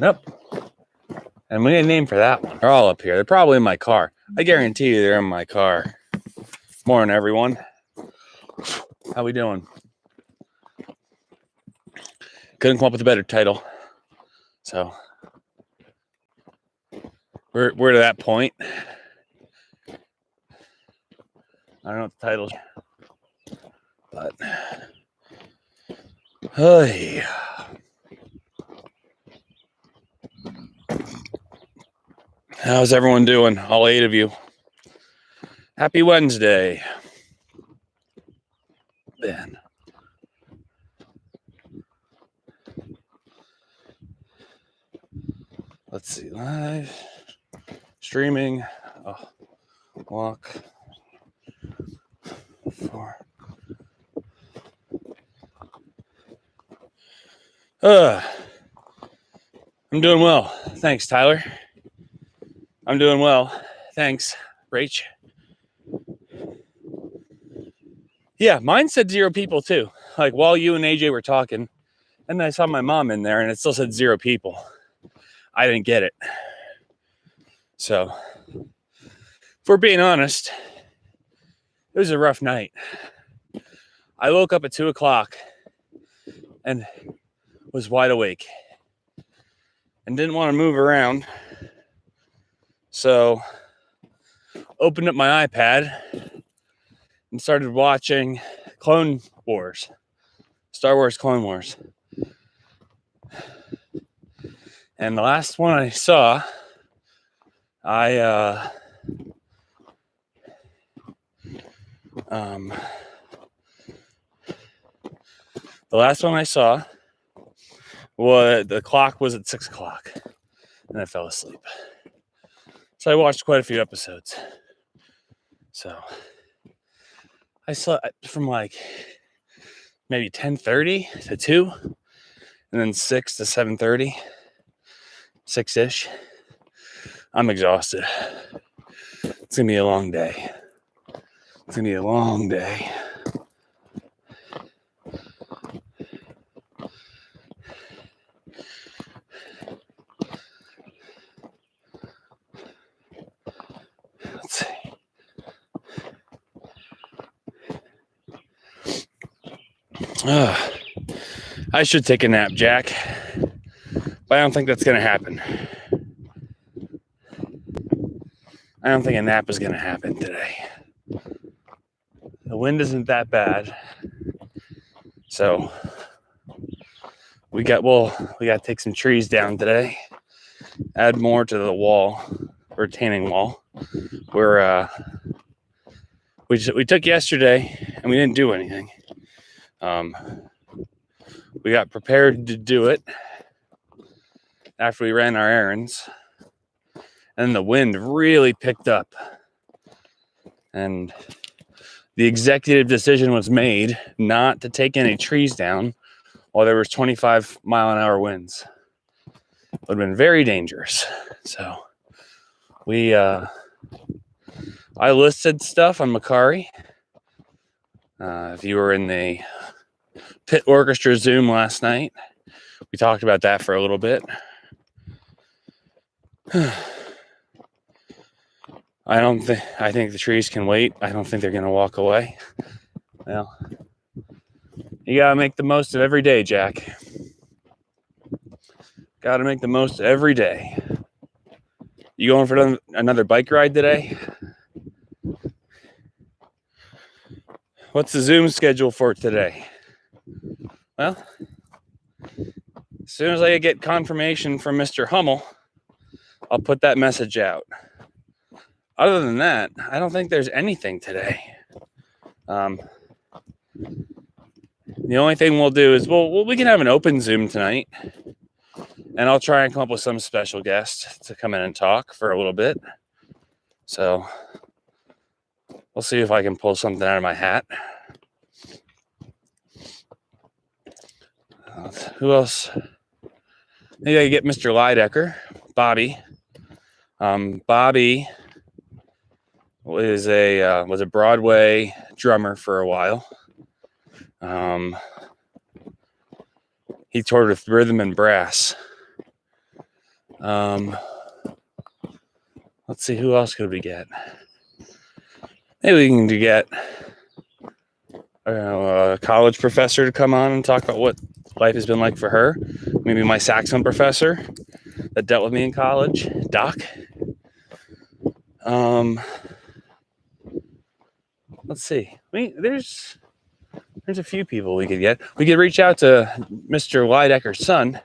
Nope. And we need a name for that one. They're all up here. They're probably in my car. I guarantee you they're in my car. Morning, everyone. How we doing? Couldn't come up with a better title. So we're to that point. I don't know what the title is, but hey. How's everyone doing? All 8 of you. Happy Wednesday. Man. Let's see. Live. Streaming. Walk. 4. I'm doing well. Thanks, Tyler. I'm doing well. Thanks, Rach. Yeah, mine said 0 people too. Like while you and AJ were talking, and I saw my mom in there and it still said 0 people. I didn't get it. So, if we're being honest, it was a rough night. I woke up at 2 o'clock and was wide awake and didn't want to move around. So, opened up my iPad and started watching Clone Wars, Star Wars Clone Wars. And the last one I saw, the last one I saw was the clock was at 6 o'clock and I fell asleep. So I watched quite a few episodes. So I slept from like maybe 10:30 to 2 and then 6 to 7:30, 6-ish. I'm exhausted. It's going to be a long day. It's going to be a long day. Let's see. I should take a nap, Jack. But I don't think that's going to happen. I don't think a nap is going to happen today. The wind isn't that bad. So we got to take some trees down today. Add more to the wall, retaining wall. We took yesterday and we didn't do anything. We got prepared to do it after we ran our errands. And the wind really picked up. And the executive decision was made not to take any trees down while there was 25-mile-an-hour winds. It would have been very dangerous. So I listed stuff on Macari. If you were in the Pit Orchestra Zoom last night, we talked about that for a little bit. I think the trees can wait. I don't think they're going to walk away. Well, you got to make the most of every day, Jack. Got to make the most of every day. You going for another bike ride today? What's the Zoom schedule for today? Well, as soon as I get confirmation from Mr. Hummel, I'll put that message out. Other than that, I don't think there's anything today. The only thing we'll do is we can have an open Zoom tonight, and I'll try and come up with some special guest to come in and talk for a little bit. So we'll see if I can pull something out of my hat. Who else? Maybe I could get Mr. Lidecker, Bobby. Bobby was a Broadway drummer for a while. He toured with Rhythm and Brass. Let's see, who else could we get? Maybe we can get a college professor to come on and talk about what life has been like for her. Maybe my saxophone professor that dealt with me in college, Doc. Let's see. There's a few people we could get. We could reach out to Mr. Leidecker's son.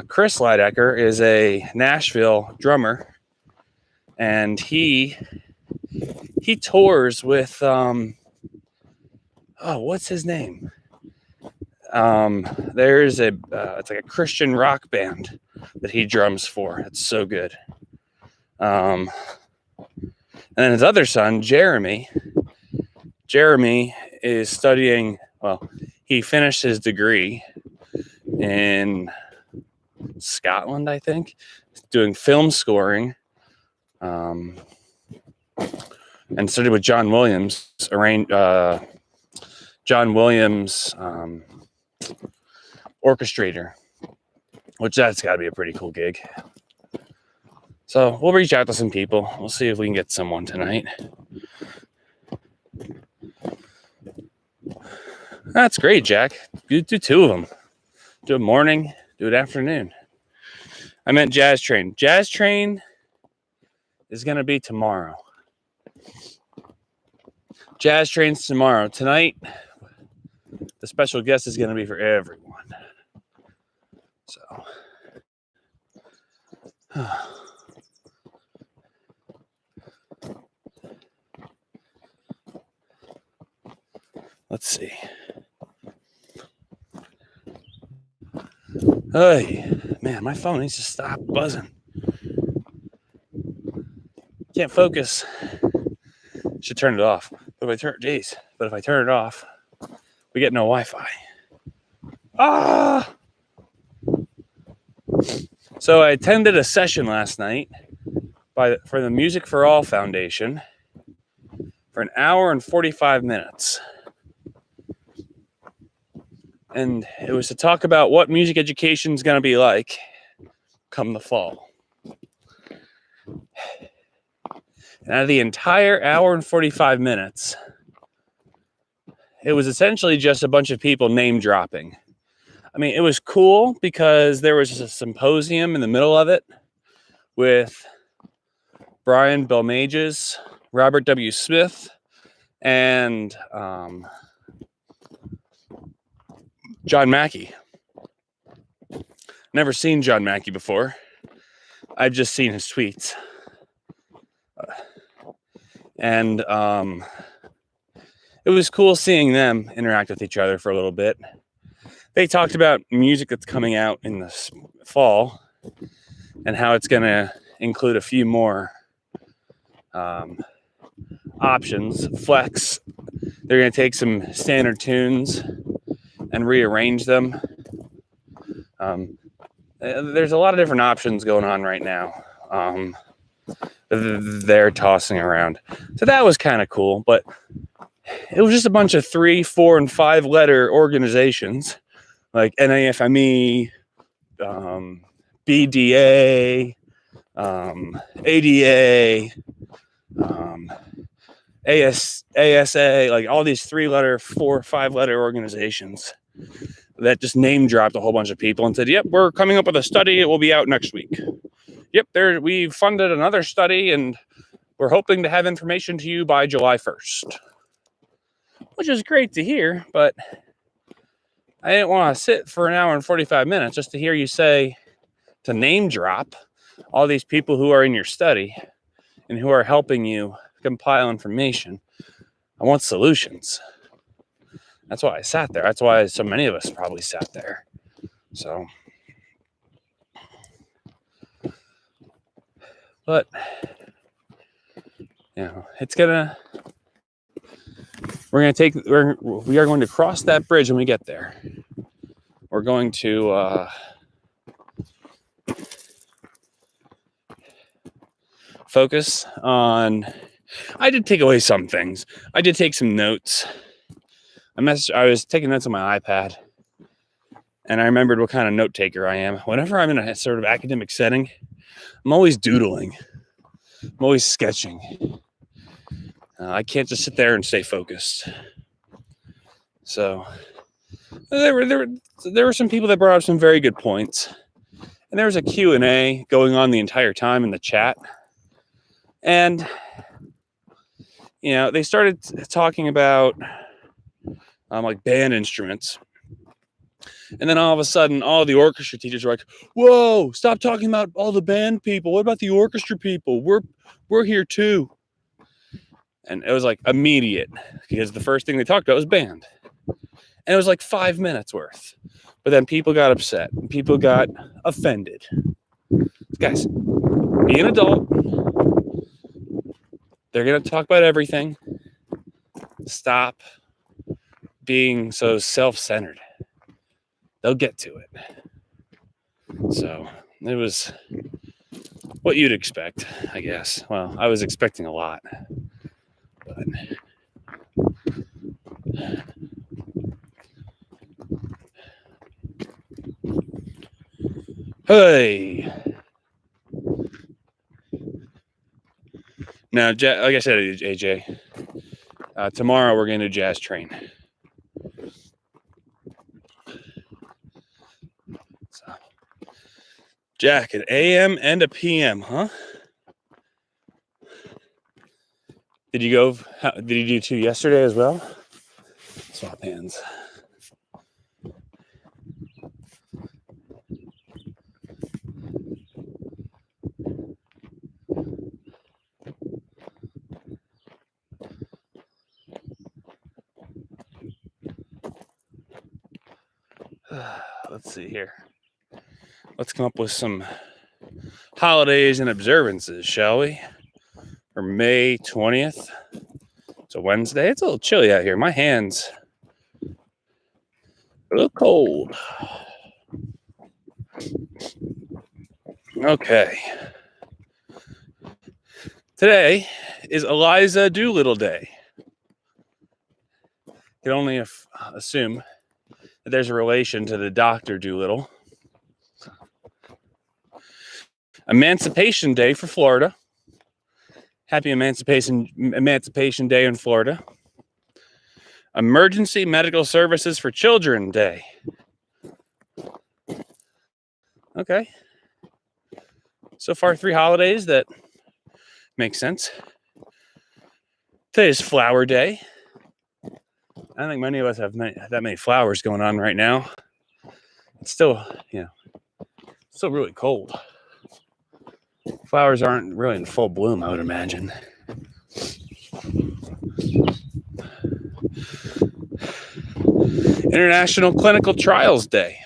Chris Leidecker is a Nashville drummer, and he tours with what's his name? There's it's like a Christian rock band that he drums for. It's so good. And then his other son, Jeremy is studying. Well, he finished his degree in Scotland, I think, doing film scoring. And studied with John Williams, orchestrator, which that's got to be a pretty cool gig. So we'll reach out to some people. We'll see if we can get someone tonight. That's great, Jack. You do two of them. Do it morning, do it afternoon. I meant Jazz Train. Jazz Train is going to be tomorrow. Jazz Train's tomorrow. Tonight, the special guest is going to be for everyone. So, let's see. Hey, man, my phone needs to stop buzzing. Can't focus. Should turn it off. But if I turn it off, we get no Wi-Fi. So I attended a session last night for the Music for All Foundation for an hour and 45 minutes. And it was to talk about what music education is going to be like come the fall. And out of the entire hour and 45 minutes, it was essentially just a bunch of people name dropping. I mean, it was cool because there was a symposium in the middle of it with Brian Belmages, Robert W. Smith, and John Mackey. Never seen John Mackey before. I've just seen his tweets. And it was cool seeing them interact with each other for a little bit. They talked about music that's coming out in the fall and how it's going to include a few more options. Flex. They're going to take some standard tunes and rearrange them. There's a lot of different options going on right now. They're tossing around. So that was kind of cool, but it was just a bunch of 3, 4, and 5 letter organizations like NAFME, BDA, ADA, ASA, like all these 3-letter, 4, 5-letter organizations that just name dropped a whole bunch of people and said, yep, we're coming up with a study. It will be out next week. Yep, we funded another study and we're hoping to have information to you by July 1st. Which is great to hear, but I didn't want to sit for an hour and 45 minutes just to hear you say to name drop all these people who are in your study and who are helping you compile information. I want solutions. That's why I sat there. That's why so many of us probably sat there. So, but, you know, we are going to cross that bridge when we get there. We're going to focus on, I did take away some things. I did take some notes. I was taking notes on my iPad. And I remembered what kind of note taker I am. Whenever I'm in a sort of academic setting, I'm always doodling. I'm always sketching. I can't just sit there and stay focused. So there were some people that brought up some very good points. And there was a Q&A going on the entire time in the chat. And, you know, they started talking about like band instruments. And then all of a sudden, all the orchestra teachers were like, whoa, stop talking about all the band people. What about the orchestra people? We're here too. And it was like immediate, because the first thing they talked about was band. And it was like 5 minutes worth. But then people got upset. And people got offended. Guys, be an adult. They're going to talk about everything. Stop being so self-centered. They'll get to it. So it was what you'd expect, I guess. Well, I was expecting a lot. But hey. Now, like I said, AJ, tomorrow we're going to jazz train. So, Jack, an AM and a PM, huh? Did you do 2 yesterday as well? Swap hands. Let's see here. Let's come up with some holidays and observances, shall we? For May 20th. It's a Wednesday. It's a little chilly out here. My hands are a little cold. Okay. Today is Eliza Doolittle Day. You can only assume that there's a relation to the Dr. Doolittle. Emancipation Day for Florida. Happy Emancipation Day in Florida. Emergency Medical Services for Children Day. Okay. So far, 3 holidays that make sense. Today's Flower Day. I don't think many of us have that many flowers going on right now. It's still, still really cold. Flowers aren't really in full bloom, I would imagine. International Clinical Trials Day.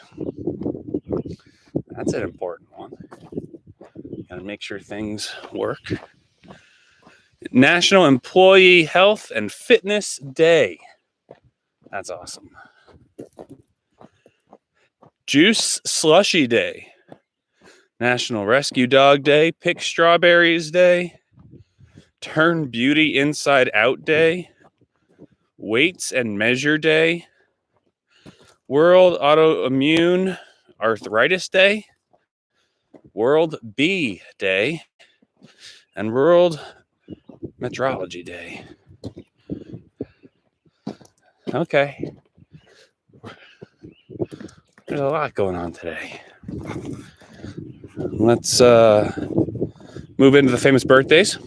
That's an important one. Gotta make sure things work. National Employee Health and Fitness Day. That's awesome. Juice Slushy Day. National Rescue Dog Day. Pick Strawberries Day. Turn Beauty Inside Out Day. Weights and Measure Day. World Autoimmune Arthritis Day. World Bee Day. And World Metrology Day. Okay. There's a lot going on today. Let's move into the famous birthdays.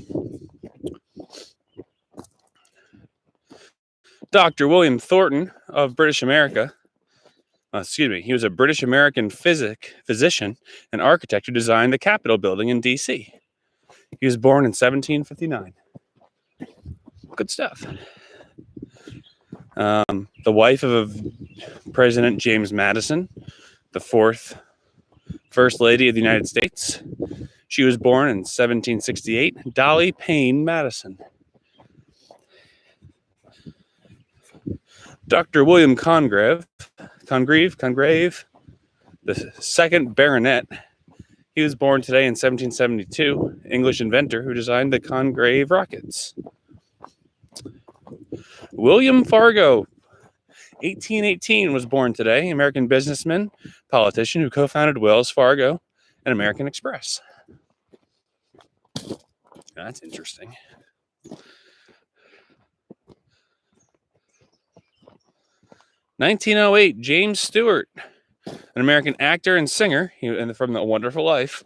Dr. William Thornton of British America. He was a British American physician and architect who designed the Capitol building in D.C. He was born in 1759. Good stuff. The wife of President James Madison, the First Lady of the United States. She was born in 1768. Dolly Payne Madison. Dr. William Congreve, the second baronet. He was born today in 1772, English inventor who designed the Congreve rockets. William Fargo, 1818 was born today, American businessman, politician who co-founded Wells Fargo and American Express. That's interesting. 1908, James Stewart, an American actor and singer from The Wonderful Life.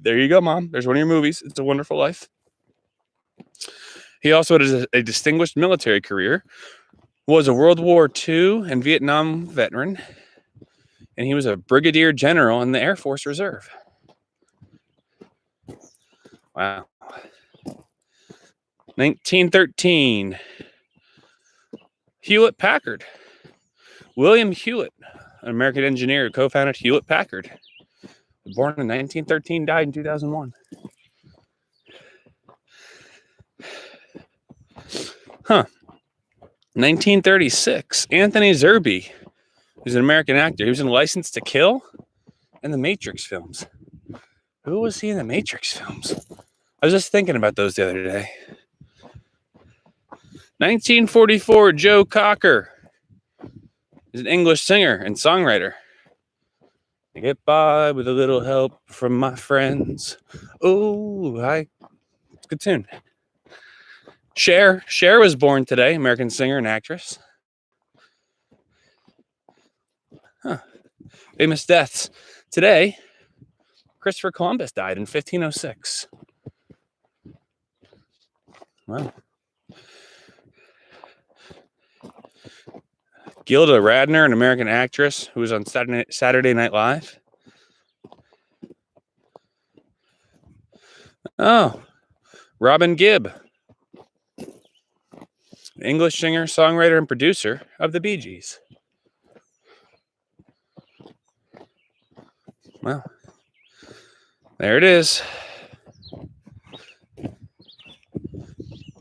There you go, Mom. There's one of your movies. It's A Wonderful Life. He also had a distinguished military career, was a World War II and Vietnam veteran, and he was a brigadier general in the Air Force Reserve. Wow. 1913, Hewlett Packard. William Hewlett, an American engineer who co-founded Hewlett Packard. Born in 1913, died in 2001. 1936, Anthony Zerbe, who's an American actor. He was in License to Kill and the Matrix films. Who was he in the Matrix films? I was just thinking about those the other day. 1944, Joe Cocker. He's an English singer and songwriter. I get by with a little help from my friends. Oh, it's a good tune. Cher was born today, American singer and actress. Famous deaths. Today, Christopher Columbus died in 1506. Wow. Gilda Radner, an American actress who was on Saturday Night Live. Oh, Robin Gibb, English singer, songwriter, and producer of the Bee Gees. Well, there it is.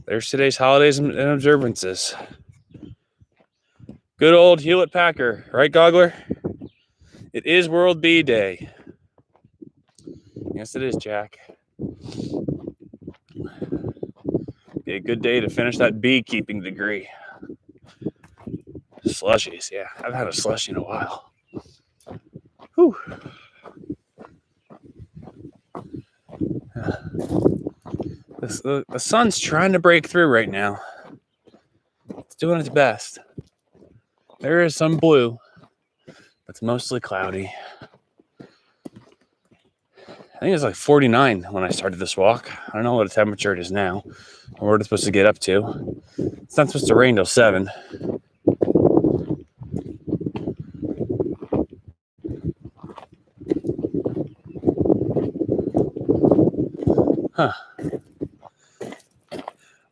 There's today's holidays and observances. Good old Hewlett Packard, right, Goggler? It is World Bee Day. Yes, it is, Jack. Be a good day to finish that beekeeping degree. Slushies, yeah. I haven't had a slushie in a while. Whew. The sun's trying to break through right now. It's doing its best. There is some blue, but it's mostly cloudy. I think it's like 49 when I started this walk. I don't know what the temperature it is now, or what it's supposed to get up to. It's not supposed to rain till 7. Huh.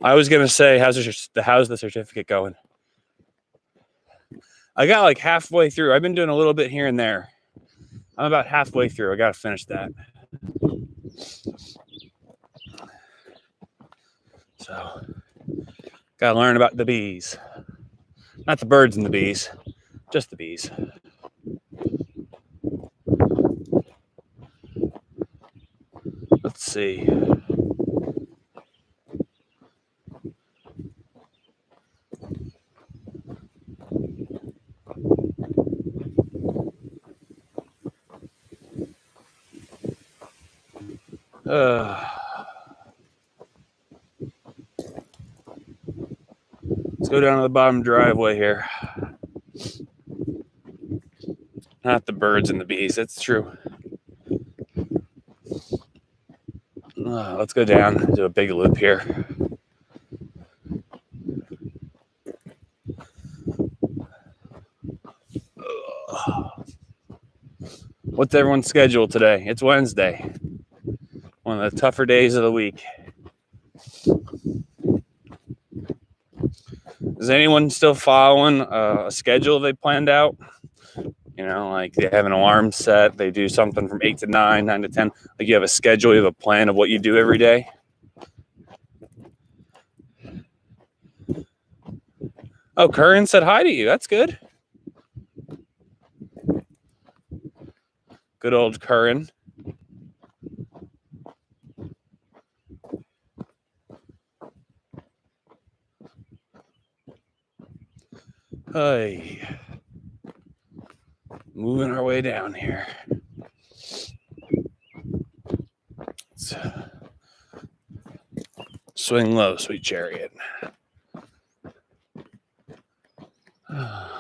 I was going to say, how's the certificate going? I got like halfway through. I've been doing a little bit here and there. I'm about halfway through. I got to finish that. So, got to learn about the bees. Not the birds and the bees, just the bees. Let's see. Let's go down to the bottom driveway here. Not the birds and the bees, that's true. Let's go down, do a big loop here. What's everyone's schedule today? It's Wednesday. One of the tougher days of the week. Is anyone still following a schedule they planned out? You know, like they have an alarm set. They do something from 8 to 9, 9 to 10. Like you have a schedule, you have a plan of what you do every day. Oh, Curran said hi to you. That's good. Good old Curran. Hey, moving our way down here. Let's swing low, sweet chariot. Yeah,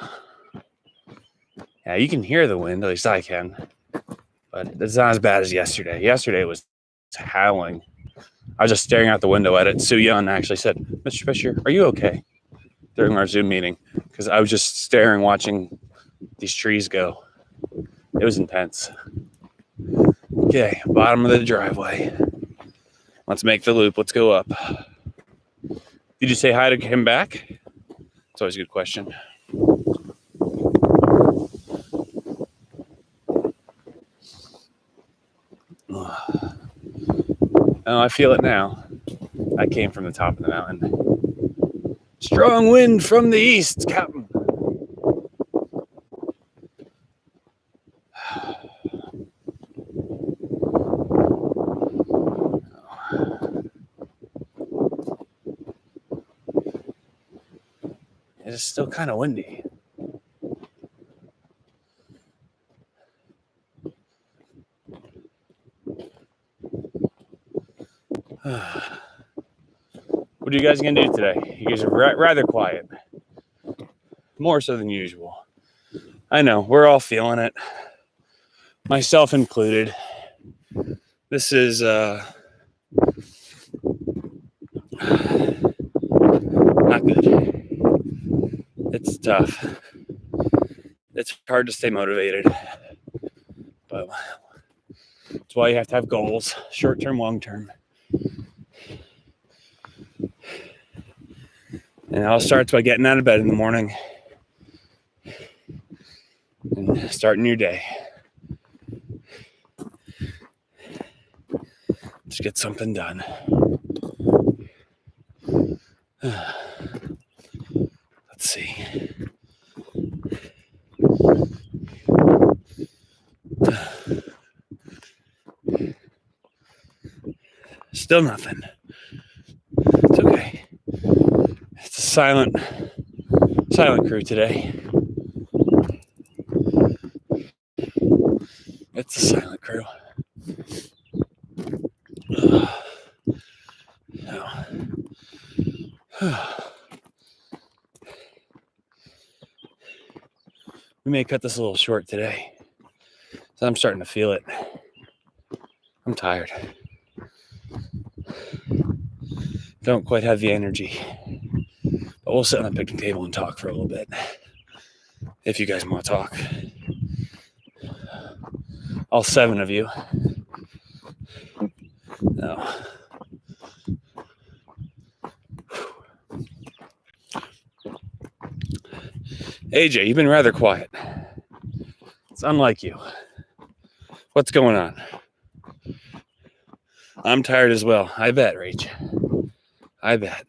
you can hear the wind, at least I can. But it's not as bad as yesterday. Yesterday was howling. I was just staring out the window at it. Sue Young actually said, "Mr. Fisher, are you okay?" during our Zoom meeting, because I was just staring, watching these trees go. It was intense. Okay, bottom of the driveway. Let's make the loop. Let's go up. Did you say hi to him back? It's always a good question. Oh, I feel it now. I came from the top of the mountain. Strong wind from the east, Captain. It is still kind of windy. What are you guys going to do today? You guys are rather quiet. More so than usual. I know, we're all feeling it. Myself included. This is not good. It's tough. It's hard to stay motivated. But that's why you have to have goals, short-term, long-term. And it all starts by getting out of bed in the morning and starting your day. Just get something done. Let's see. Still nothing. It's okay. It's a silent crew today. It's a silent crew. We may cut this a little short today. So I'm starting to feel it. I'm tired. Don't quite have the energy. But we'll sit on the picnic table and talk for a little bit. If you guys want to talk. All 7 of you. No. AJ, you've been rather quiet. It's unlike you. What's going on? I'm tired as well. I bet, Rach. I bet.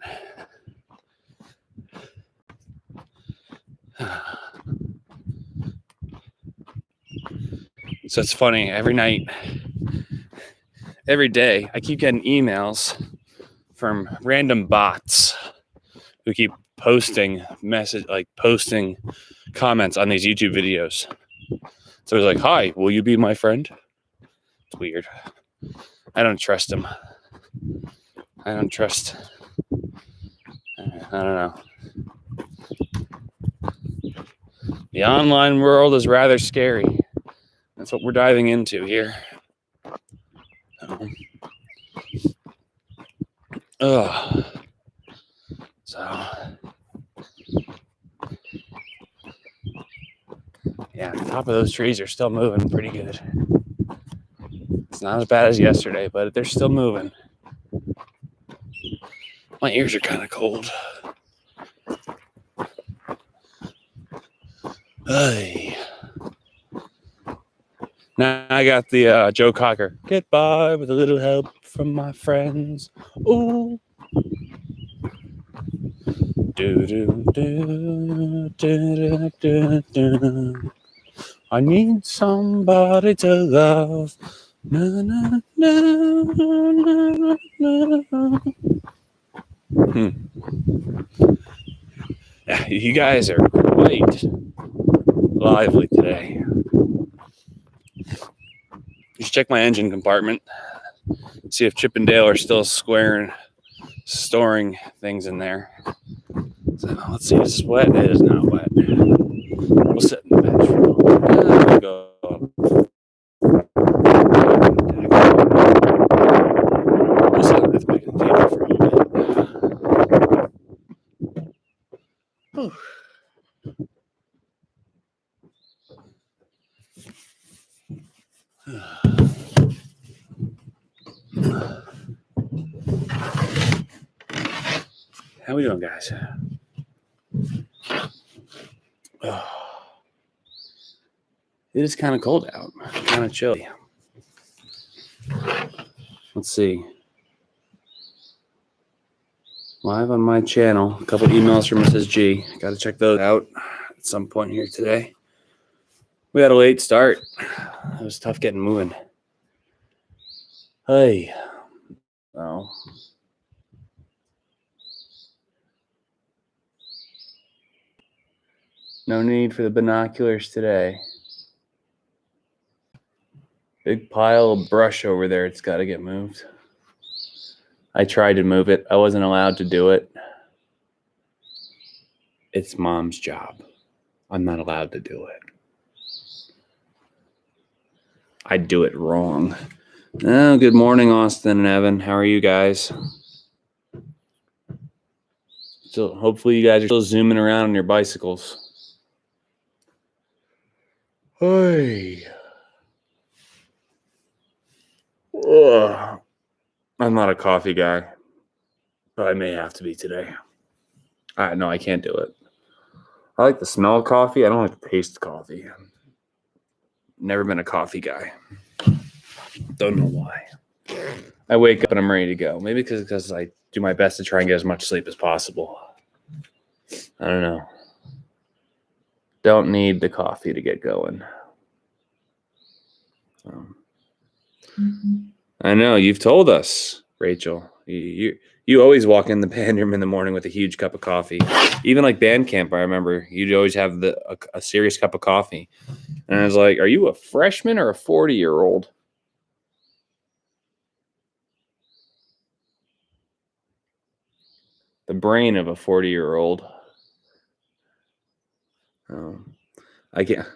So it's funny, every night, every day, I keep getting emails from random bots who keep posting comments on these YouTube videos. So it's like, "Hi, will you be my friend?" It's weird. I don't trust them. I don't know. The online world is rather scary. That's what we're diving into here. So, yeah, the top of those trees are still moving pretty good. It's not as bad as yesterday, but they're still moving. My ears are kind of cold. Hey. Now I got the Joe Cocker. Get by with a little help from my friends. Ooh. Do, do, do, do, do, do. I need somebody to love. Na, na, na, na, na, na. You guys are quite lively today. You should check my engine compartment. See if Chip and Dale are still storing things in there. So let's see, is this wet? It is not wet. We'll sit in the bench for a moment. We'll go up. We'll sit on the back of the table for a moment. Whew. How we doing, guys? It is kind of cold out, kind of chilly. Let's see. Live on my channel, a couple emails from Mrs. G. Got to check those out at some point here today. We had a late start. It was tough getting moving. Hey. Oh. No need for the binoculars today. Big pile of brush over there. It's got to get moved. I tried to move it. I wasn't allowed to do it. It's Mom's job. I'm not allowed to do it. I do it wrong. Oh, good morning, Austin and Evan. How are you guys? So hopefully you guys are still zooming around on your bicycles. Hey. Ugh. I'm not a coffee guy, but I may have to be today. No, I can't do it. I like the smell of coffee. I don't like the taste of coffee. Never been a coffee guy. Don't know why. I wake up and I'm ready to go. Maybe because I do my best to try and get as much sleep as possible. I don't know. Don't need the coffee to get going. I know, you've told us, Rachel. You always walk in the band room in the morning with a huge cup of coffee. Even like band camp, I remember you'd always have a serious cup of coffee. And I was like, are you a freshman or a 40-year-old? The brain of a 40-year-old. I can't.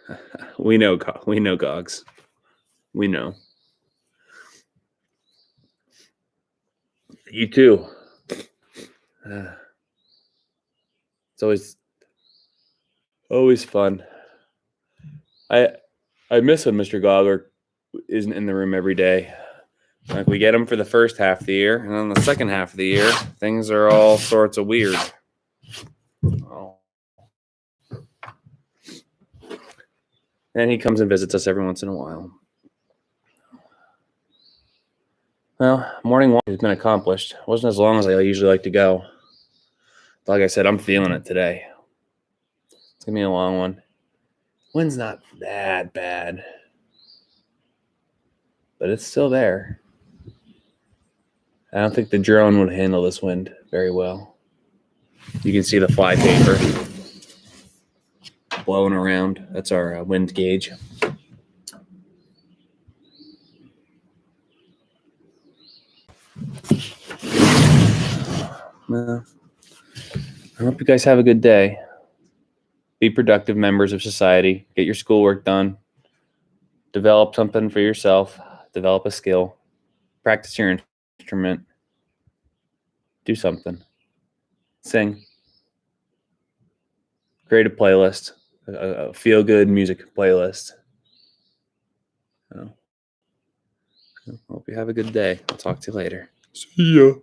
We know, Gogs. We know. You too. It's always fun. I miss when Mr. Gogger isn't in the room every day. Like we get him for the first half of the year, and then the second half of the year, things are all sorts of weird. Oh. And he comes and visits us every once in a while. Well, morning walk has been accomplished. It wasn't as long as I usually like to go. Like I said, I'm feeling it today. It's going to be a long one. Wind's not that bad, but it's still there. I don't think the drone would handle this wind very well. You can see the flypaper blowing around. That's our wind gauge. Well, I hope you guys have a good day. Be productive members of society. Get your schoolwork done. Develop something for yourself. Develop a skill. Practice your instrument. Do something. Sing. Create a playlist. A feel-good music playlist. Hope you have a good day. I'll talk to you later. See ya.